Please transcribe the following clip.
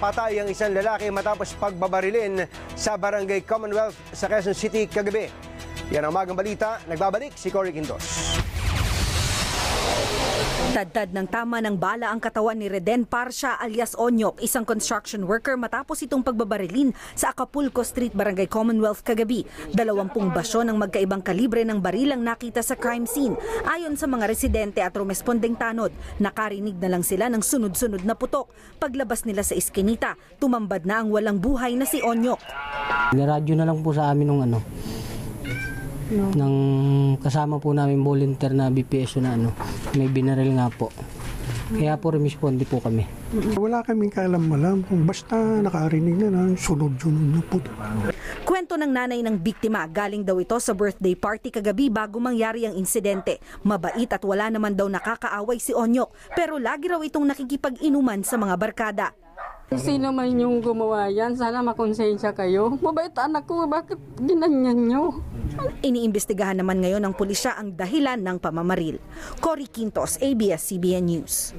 napatay ang isang lalaki matapos pagbabarilin sa Barangay Commonwealth sa Quezon City kagabi. Yan ang umagang balita. Nagbabalik si Cory Quintos. Tadtad ng tama ng bala ang katawan ni Reden Parcia alias Onyok, isang construction worker matapos itong pagbabarilin sa Acapulco Street, Barangay Commonwealth kagabi. 20 basyon ng magkaibang kalibre ng barilang nakita sa crime scene. Ayon sa mga residente at rumespondeng tanod, nakarinig na lang sila ng sunod-sunod na putok. Paglabas nila sa iskinita, tumambad na ang walang buhay na si Onyok. Niradyo na lang po sa amin ng kasama po namin volunteer na BPSO na may binaril nga po. Kaya po rumisponde po kami. Wala kaming kaalam-alam kung basta nakarinig na lang sunod-sunod na po. Kwento ng nanay ng biktima, galing daw ito sa birthday party kagabi bago mangyari ang insidente. Mabait at wala naman daw nakakaaway si Onyok, pero lagi raw itong nakikipag-inuman sa mga barkada. Sino man yung gumawa yan, sana makonsensya kayo. Mabait anak ko, bakit ginanyan nyo? Iniimbestigahan naman ngayon ng pulisya ang dahilan ng pamamaril. Cory Quintos, ABS-CBN News.